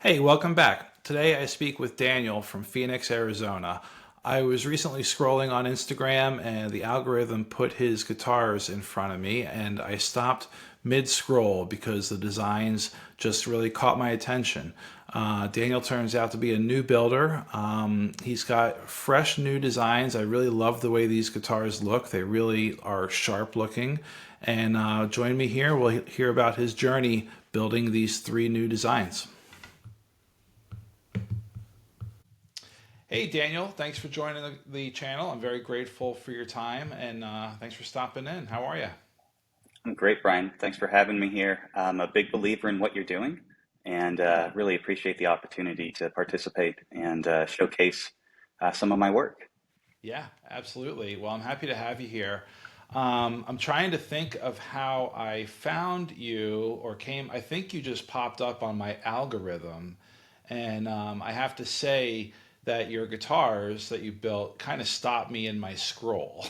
Hey, welcome back. Today I speak with Daniel from Phoenix, Arizona. I was recently scrolling on Instagram and the algorithm put his guitars in front of me, and I stopped mid scroll because the designs just really caught my attention. Daniel turns out to be a new builder. He's got fresh new designs. I really love the way these guitars look, they really are sharp looking. And join me here. We'll hear about his journey building these three new designs. Hey, Daniel, thanks for joining the channel. I'm very grateful for your time and thanks for stopping in. How are you? I'm great, Brian. Thanks for having me here. I'm a big believer in what you're doing and really appreciate the opportunity to participate and showcase some of my work. Yeah, absolutely. Well, I'm happy to have you here. I'm trying to think of how I found you or came. I think you just popped up on my algorithm. And I have to say that your guitars that you built kind of stopped me in my scroll.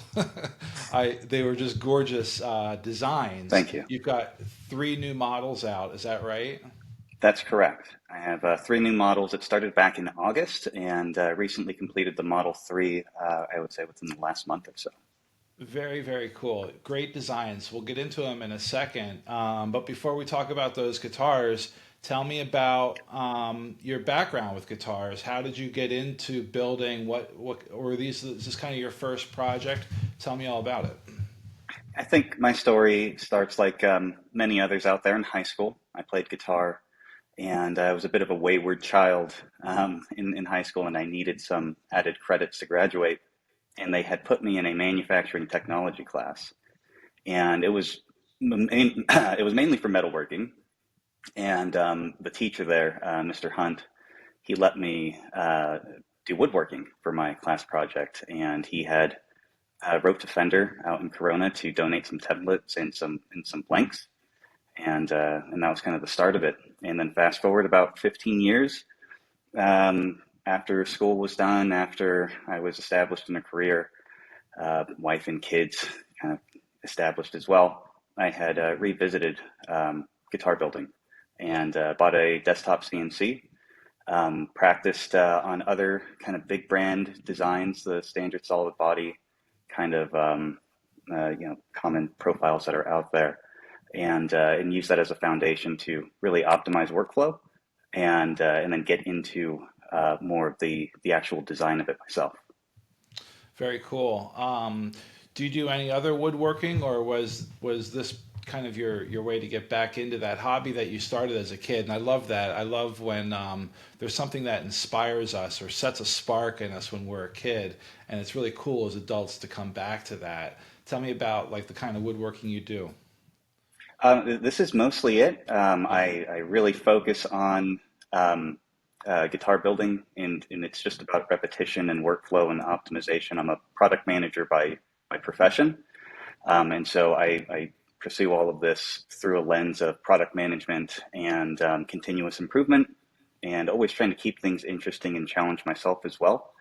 They were just gorgeous designs. Thank you. You've got three new models out. Is that right? That's correct. I have three new models that started back in August and recently completed the Model 3, I would say within the last month or so. Very, very cool. Great designs. We'll get into them in a second. But before we talk about those guitars, tell me about your background with guitars. How did you get into building? What were these? Is this kind of your first project? Tell me all about it. I think my story starts like many others out there in high school. I played guitar and I was a bit of a wayward child in high school, and I needed some added credits to graduate. And they had put me in a manufacturing technology class, and it was mainly for metalworking. And the teacher there, Mr. Hunt, he let me do woodworking for my class project, and he had wrote to Fender out in Corona to donate some templates and some blanks, and that was kind of the start of it. And then fast forward about 15 years, after school was done, after I was established in a career, wife and kids kind of established as well, I had revisited guitar building and bought a desktop CNC. Practiced on other kind of big brand designs, the standard solid body kind of common profiles that are out there, and use that as a foundation to really optimize workflow and then get into more of the actual design of it myself. Very cool. Do you do any other woodworking, or was this kind of your way to get back into that hobby that you started as a kid? And I love that. I love when there's something that inspires us or sets a spark in us when we're a kid, and it's really cool as adults to come back to that. Tell me about like the kind of woodworking you do. This is mostly it. Yeah. I really focus on guitar building, and it's just about repetition and workflow and optimization. I'm a product manager by profession, and so I pursue all of this through a lens of product management and continuous improvement, and always trying to keep things interesting and challenge myself as well.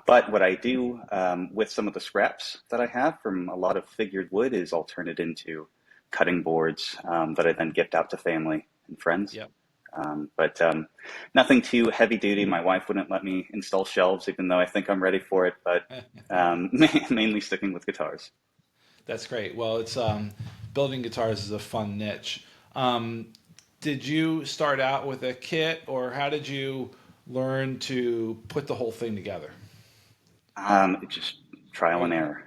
But what I do with some of the scraps that I have from a lot of figured wood is I'll turn it into cutting boards that I then gift out to family and friends. Yep. But nothing too heavy duty. My wife wouldn't let me install shelves, even though I think I'm ready for it. But mainly sticking with guitars. That's great. Well, it's building guitars is a fun niche. Um, did you start out with a kit, or how did you learn to put the whole thing together? It's just trial and error.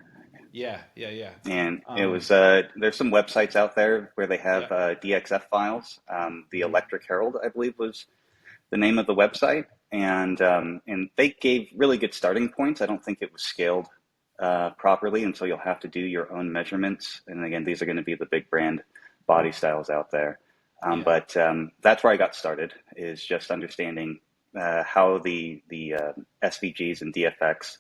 Yeah, yeah, yeah. And it Um, was there's some websites out there where they yeah. have DXF files. The Mhm. Electric Herald, I believe, was the name of the website, and they gave really good starting points. I don't think it was scaled properly, and so you'll have to do your own measurements. And again, these are going to be the big brand body styles out there. Yeah. But that's where I got started, is just understanding how the SVGs and DFX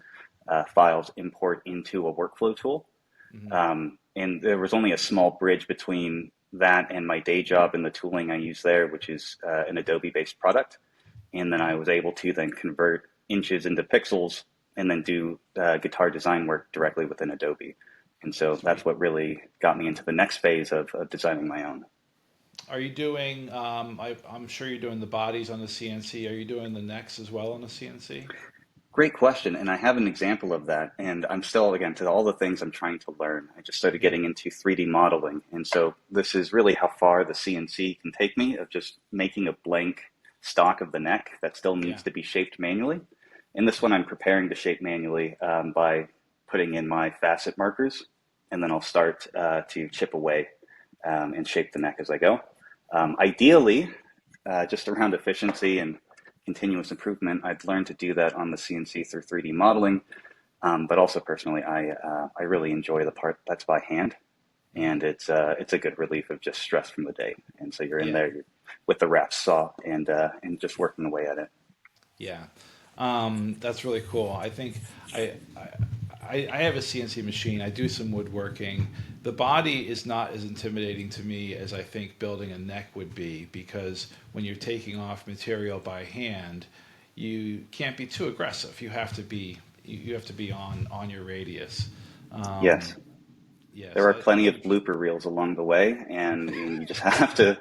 files import into a workflow tool. Hmm. And there was only a small bridge between that and my day job and the tooling I use there, which is an Adobe based product. And then I Hmm. was able to then convert inches into pixels and then do guitar design work directly within Adobe. And so that's Sweet. what really got me into the next phase of designing my own. Are you doing? I'm sure you're doing the bodies on the CNC. Are you doing the necks as well on the CNC? Great question. And I have an example of that. And I'm still, again, to all the things I'm trying to learn, I just started Yeah, getting into 3D modeling. And so this is really how far the CNC can take me of just making a blank stock of the neck that still yeah, needs to be shaped manually. And this one I'm preparing to shape manually by putting in my facet markers. And then I'll start to chip away and shape the neck as I go. Ideally, just around efficiency and continuous improvement, I've learned to do that on the CNC through 3D modeling. But also personally, I really enjoy the part that's by hand, hmm and it's a good relief of just stress from the day. And so you're in yeah, there you're, with the wrap saw and just working away at it. yeah. That's really cool. I think I have a CNC machine. I do some woodworking. The body is not as intimidating to me as I think building a neck would be, because when you're taking off material by hand, you can't be too aggressive. You have to be on your radius. Yes, Um, yeah, there so are plenty of blooper reels along the way, and you just have to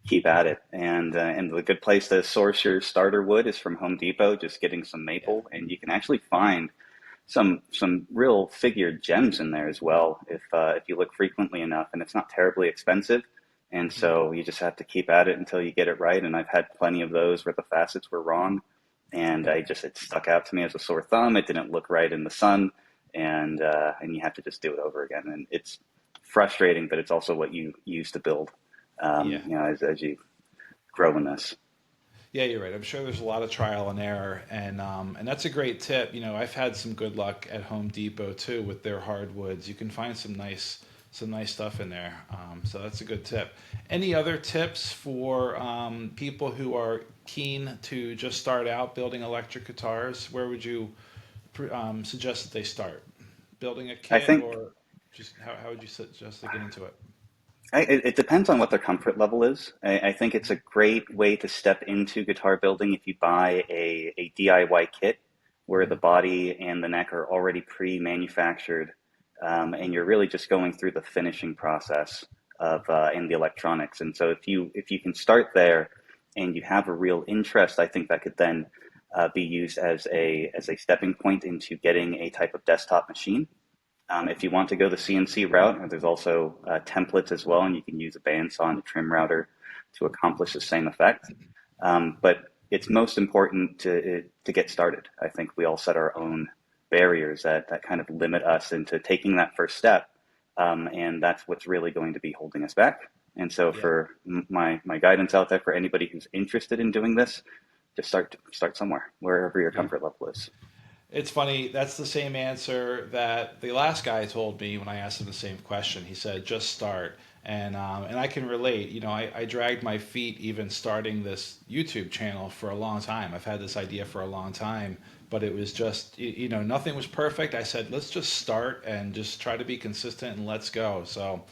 keep at it. And the good place to source your starter wood is from Home Depot. Just getting some yeah, maple, and you can actually find some real figured gems in there as well if you look frequently enough, and it's not terribly expensive. And hmm so you just have to keep at it until you get it right. And I've had plenty of those where the facets were wrong, and yeah, it stuck out to me as a sore thumb. It didn't look right in the sun, and you have to just do it over again. And it's frustrating, but it's also what you use to build. yeah. As you grow in this. Yeah, you're right. I'm sure there's a lot of trial and error, and that's a great tip. You know, I've had some good luck at Home Depot too with their hardwoods. You can find some nice stuff in there. So that's a good tip. Any other tips for people who are keen to just start out building electric guitars? Where would you suggest that they start? Building a I kit, think or just how would you suggest they get into it? it depends on what their comfort level is. I think it's a great way to step into guitar building if you buy a DIY kit where the Mm-hmm. body and the neck are already pre-manufactured, and you're really just going through the finishing process of in the electronics. And so if you can start there and you have a real interest, I think that could then be used as a stepping point into getting a type of desktop machine. If you want to go the CNC route, there's also templates as well, and you can use a bandsaw and a trim router to accomplish the same effect. But it's most important to get started. I think we all set our own barriers that kind of limit us into taking that first step, and that's what's really going to be holding us back. And so, Yeah. for my guidance out there for anybody who's interested in doing this, just start somewhere, wherever your Yeah. comfort level is. It's funny. That's the same answer that the last guy told me when I asked him the same question. He said, "Just start," and I can relate. You know, I dragged my feet even starting this YouTube channel for a long time. I've had this idea for a long time, but it was just you know nothing was perfect. I said, "Let's just start and just try to be consistent and let's go." So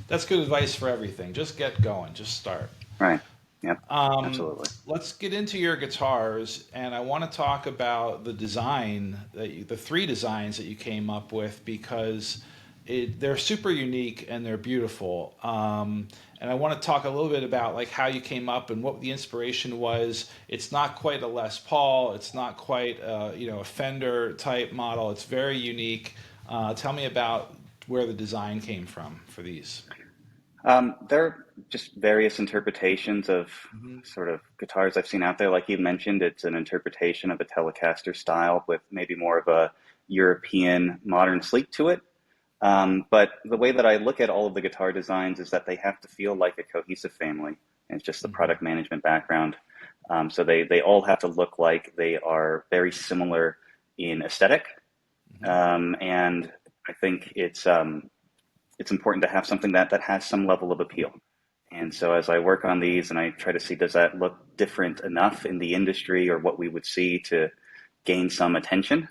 that's good advice for everything. Just get going. Just start. Right? Yep. Um, Absolutely. let's get into your guitars, and I want to talk about the design the three designs that you came up with, because they're super unique and they're beautiful. And I want to talk a little bit about like how you came up and what the inspiration was. It's not quite a Les Paul. It's not quite a Fender type model. It's very unique. Tell me about where the design came from for these. There are just various interpretations of hmm sort of guitars I've seen out there. Like you mentioned, it's an interpretation of a Telecaster style with maybe more of a European modern sleek to it. But the way that I look at all of the guitar designs is that they have to feel like a cohesive family. And it's just the hmm product management background. So they all have to look like they are very similar in aesthetic. hmm And I think it's important to have something that has some level of appeal. And so as I work on these and I try to see, does that look different enough in the industry or what we would see to gain some attention?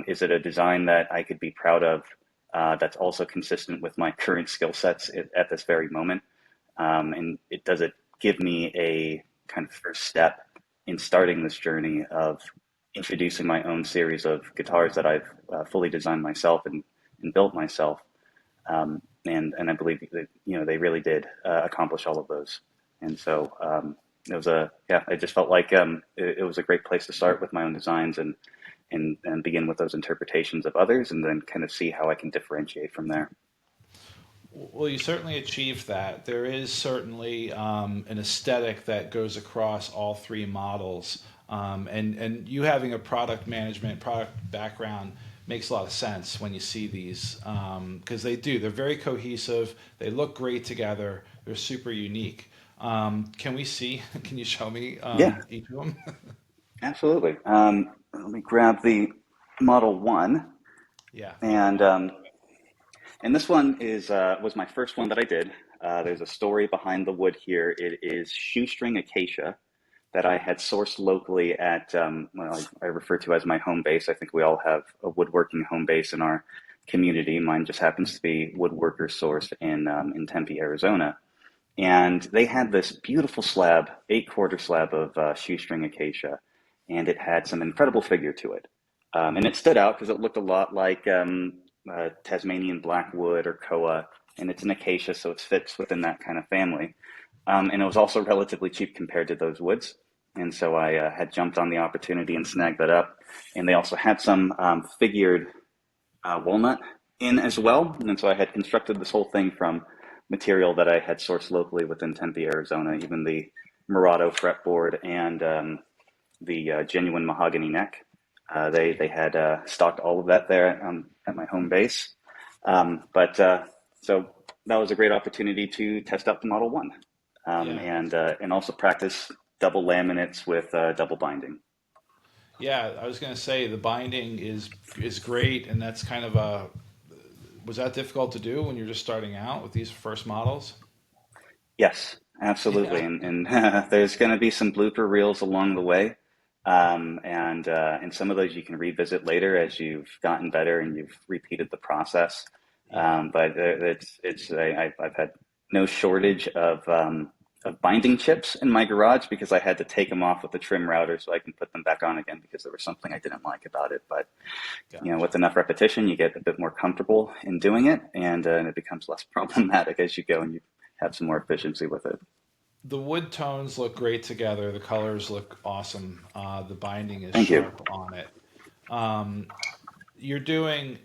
Is it a design that I could be proud of that's also consistent with my current skill sets at this very moment? And does it give me a kind of first step in starting this journey of introducing my own series of guitars that I've fully designed myself and built myself? And I believe that, they really did accomplish all of those. And so it was a yeah, I just felt like it was a great place to start with my own designs and begin with those interpretations of others, and then kind of see how I can differentiate from there. Well, you certainly achieved that. There is certainly an aesthetic that goes across all three models, and you having a product management product background makes a lot of sense when you see these because they do. They're very cohesive. They look great together. They're super unique. Can we see? Can you show me Yeah, each of them? absolutely. Let me grab the Model One, Yeah, Model and One. this one is was my first one that I did. There's a story behind the wood here. It is shoestring acacia that I had sourced locally at, well, I refer to as my home base. I think we all have a woodworking home base in our community. Mine just happens to be woodworker sourced in Tempe, Arizona. And they had this beautiful slab, 8-quarter slab of shoestring acacia, and it had some incredible figure to it. And it stood out because it looked a lot like Tasmanian blackwood or koa, and it's an acacia, so it fits within that kind of family. And it was also relatively cheap compared to those woods. And so I had jumped on the opportunity and snagged that up. And they also had some figured walnut in as well. And so I had constructed this whole thing from material that I had sourced locally within Tempe, Arizona, even the Murado fretboard and the genuine mahogany neck. They had stocked all of that there at my home base. But so that was a great opportunity to test out the Model One, Yeah, and also practice double laminates with double binding. yeah. I was going to say the binding is great, and that's kind of a was that difficult to do when you're just starting out with these first models? Yes, Yeah. absolutely. And there's going to be some blooper reels along the way. And some of those you can revisit later as you've gotten better and you've repeated the process. Yeah. But I've had no shortage of binding chips in my garage because I had to take them off with the trim router so I can put them back on again because there was something I didn't like about it. But Gotcha. with enough repetition, you get a bit more comfortable in doing it, and it becomes less problematic as you go and you have some more efficiency with it. The wood tones look great together. The colors look awesome. The binding is Thank you. sharp on it. Um, you're doing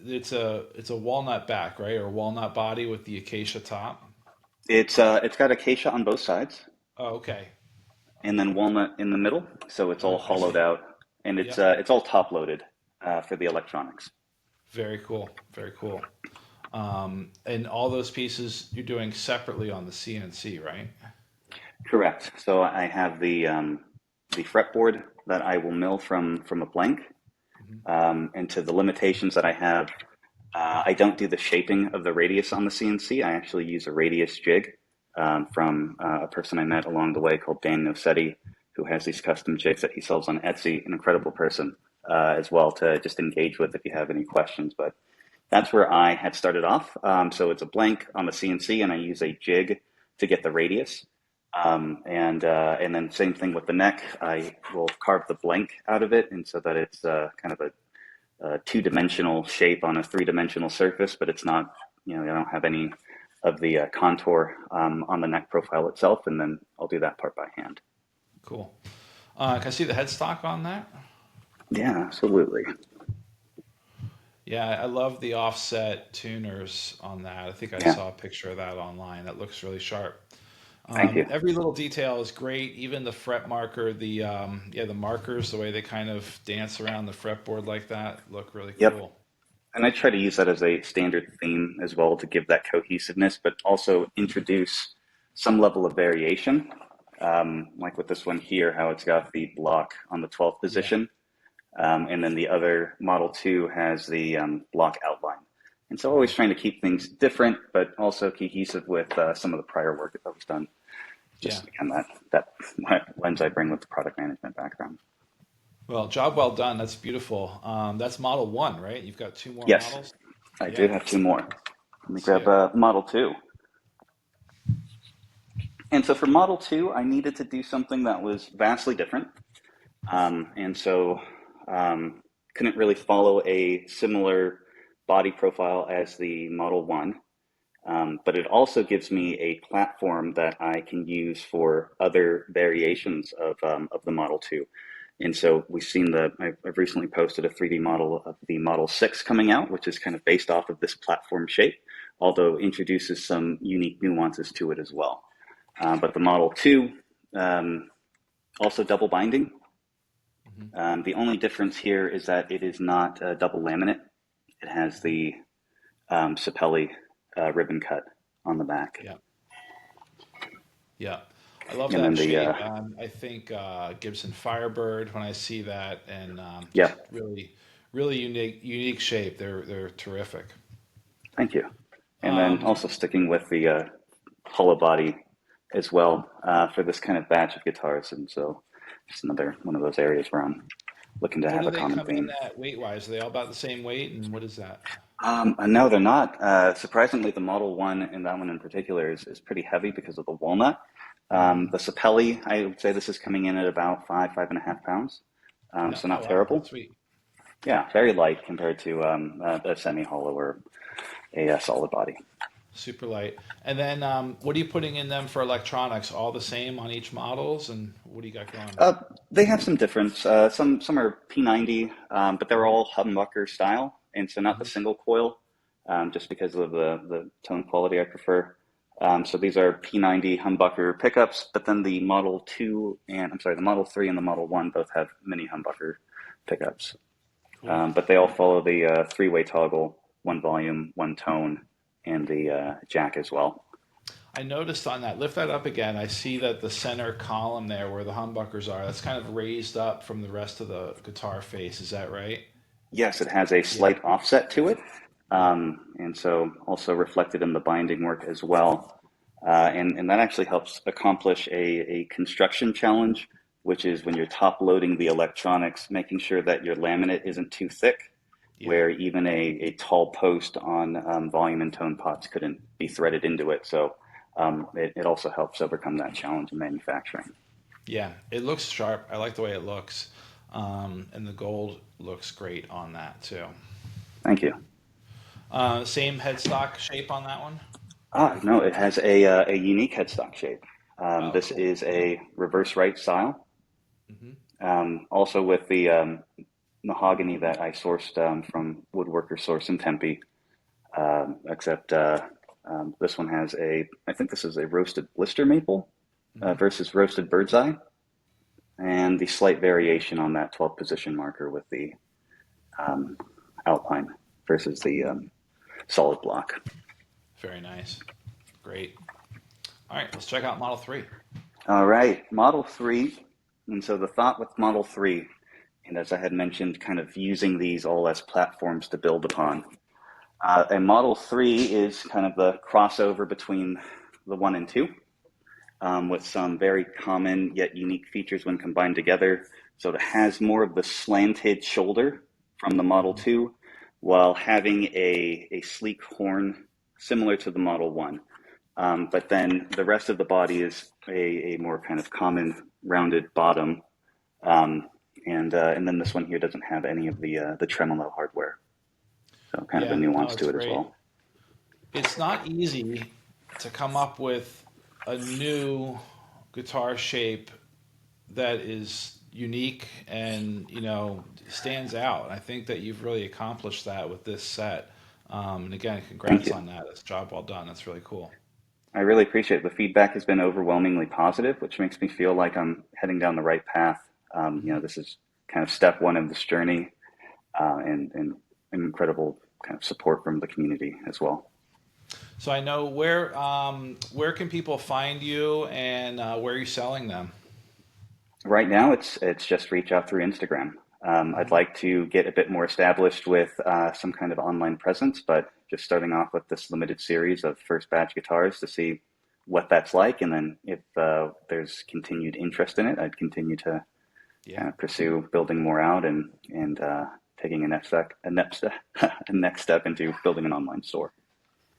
it's a walnut back, right? Or walnut body with the acacia top. It's got acacia on both sides, Oh, okay. and then walnut in the middle, so it's all I hollowed see. out, and Yep. it's all top loaded for the electronics. Very cool. Very cool. And all those pieces you're doing separately on the CNC, right? Correct. So I have the fretboard that I will mill from a blank, Mhm. and to the limitations that I have, I don't do the shaping of the radius on the CNC. I actually use a radius jig from a person I met along the way called Dan Nosetti, who has these custom jigs that he sells on Etsy. An incredible person as well to just engage with if you have any questions. But that's where I had started off. So it's a blank on the CNC, and I use a jig to get the radius. And then same thing with the neck. I will carve the blank out of it, and so that it's kind of a two-dimensional shape on a three-dimensional surface, but it's not, I don't have any of the contour on the neck profile itself, and then I'll do that part by hand. Cool. Can I see the headstock on that? Yeah, absolutely. Yeah, I love the offset tuners on that. I think I Yeah, saw a picture of that online. That looks really sharp. thank you. Every little detail is great. Even the fret marker, the markers, the way they kind of dance around the fretboard like that, look really Yep. cool. And I try to use that as a standard theme as well to give that cohesiveness, but also introduce some level of variation. Like with this one here, how it's got the block on the 12th Yeah, position. And then the other Model 2 has the block outline. And so always cool. trying to keep things different, but also cohesive with some of the prior work that was done. Yeah. Just again, that lens I bring with the product management background. Well, job well done. That's beautiful. That's Model 1, right? You've got two more Yes, models? I do Yeah. have two more. Let me Let's see grab it. Model 2. And so for Model 2, I needed to do something that was vastly different. And so couldn't really follow a similar body profile as the Model 1, but it also gives me a platform that I can use for other variations of the Model 2. And so we've seen I've recently posted a 3D model of the Model 6 coming out, which is kind of based off of this platform shape, although introduces some unique nuances to it as well. But the Model 2, um, also double binding. Hmm. The only difference here is that it is not a double laminate. It has Hmm. the Sapelli ribbon cut on the back. Yeah. Yeah. I love And then that the, shape. I think Gibson Firebird when I see that, and yeah, just really unique shape. They're terrific. thank you. And then Um, also sticking with the hollow body as well for this kind of batch of guitars. And so just another one of those areas where I'm looking to what have do a they common come in theme. at weight wise? Are they all about the same weight? And what is that? No, they're not. Surprisingly, the Model 1 and that one in particular is pretty heavy because of the walnut. Hmm. The Sapelli, I would say this is coming in at about 5.5 pounds. Yeah. So Oh not wow, terrible. sweet. Yeah, very light compared to a semi-hollow or a solid body. Super light. And then what are you putting in them for electronics? All the same on each models? And what do you got going? Uh, they have some difference. Some are P90, but they're Hmm. all humbucker style, and so not the Hmm. single coil, just because of the tone quality I prefer. So these are P90 humbucker pickups, but then the Model 2 and I'm sorry, the Model 3 and the Model 1 both have mini humbucker pickups. Cool. But they all follow the three-way toggle, one volume, one tone, and the jack as well. I noticed on that, lift that up again. I see that the center column there where the humbuckers are, that's kind of raised up from the rest of the guitar face. Is that right? Yes, it has a Yeah. slight offset to it, Yeah. and so also reflected in the binding work as well. And that actually helps accomplish a construction challenge, which is when you're top loading the electronics, making sure that your laminate isn't too thick, Yeah. where even a tall post on volume and tone pots couldn't be threaded into it. So it also helps overcome that challenge in manufacturing. Yeah. It looks sharp. I like the way it looks. And the gold looks great on that too. Thank you. Same headstock shape on that one? No, it has a unique headstock shape. Oh, This cool. is a reverse right style, Hmm. also with the mahogany that I sourced from Woodworker Source in Tempe. Except this one has I think this is a roasted blister maple Hmm. versus roasted bird's eye, and the slight variation on that 12th position marker with the um, Alpine versus the solid block. Very nice. Great. All right, let's check out Model 3. All right, Model 3. And so the thought with Model 3, and as I had mentioned, kind of using these all as platforms to build upon. And Model 3 is kind of the crossover between the 1 and 2, with some very common yet unique features when combined together. So it has more of the slanted shoulder from the Model Hmm. 2 while having a sleek horn similar to the Model 1. But then the rest of the body is a more kind of common rounded bottom. Um, and then this one here doesn't have any of the tremolo hardware. So kind of a Yeah, no, nuance it's to it as great. well. It's not easy to come up with a new guitar shape that is unique and stands out. I think that you've really accomplished that with this set. And again, Thank congrats you. on that. That's a job well done. That's really cool. I really appreciate it. The feedback has been overwhelmingly positive, which makes me feel like I'm heading down the right path. Hmm. This is kind of step one of this journey, and incredible kind of support from the community as well. So I know where can people find you and where are you selling them? Right now, it's just reach out through Instagram. I'd Hmm. like to get a bit more established with some kind of online presence, but just starting off with this limited series of first batch guitars to see what that's like, and then if there's continued interest in it, I'd continue to Yeah. kind of pursue building more out and taking a next step into building an online store.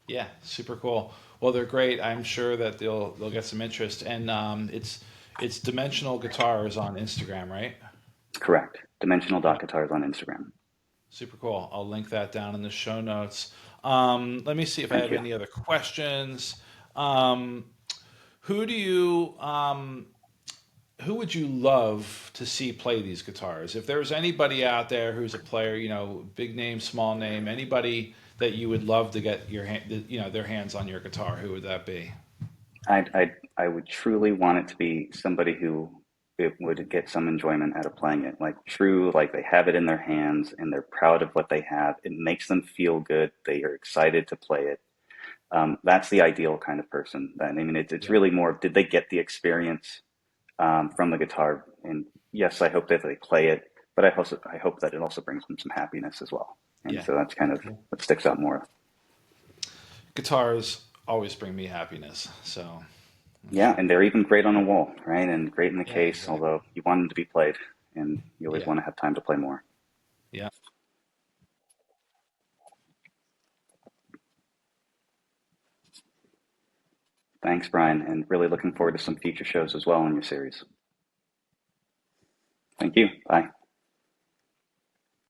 Yeah, super cool. Well, they're great. I'm sure that they'll get some interest. And it's Dimensional Guitars on Instagram, right? Correct. Dimensional Yep. Guitars on Instagram. Super cool. I'll link that down in the show notes. Let me see if I Thank have you. any other questions. Um, who do you who would you love to see play these guitars? If there was anybody out there who's a player, big name, small name, anybody that you would love to get their hands on your guitar, who would that be? I would truly want it to be somebody who it would get some enjoyment out of playing it. Like true, like they have it in their hands and they're proud of what they have. It makes them feel good. They are excited to play it. That's the ideal kind of person. I mean, it's Yeah, really more of did they get the experience from the guitar? And yes, I hope that they play it, but I hope that it also brings them some happiness as well. And yeah, so that's kind of cool. what sticks out more. Guitars always bring me happiness, so I'm Yeah, sure. and they're even great on a wall, right? And great in the Yeah, case, exactly. although you want them to be played, and you always Yeah, want to have time to play more. yeah. Thanks, Brian, and really looking forward to some future shows as well in your series. Thank you. Bye.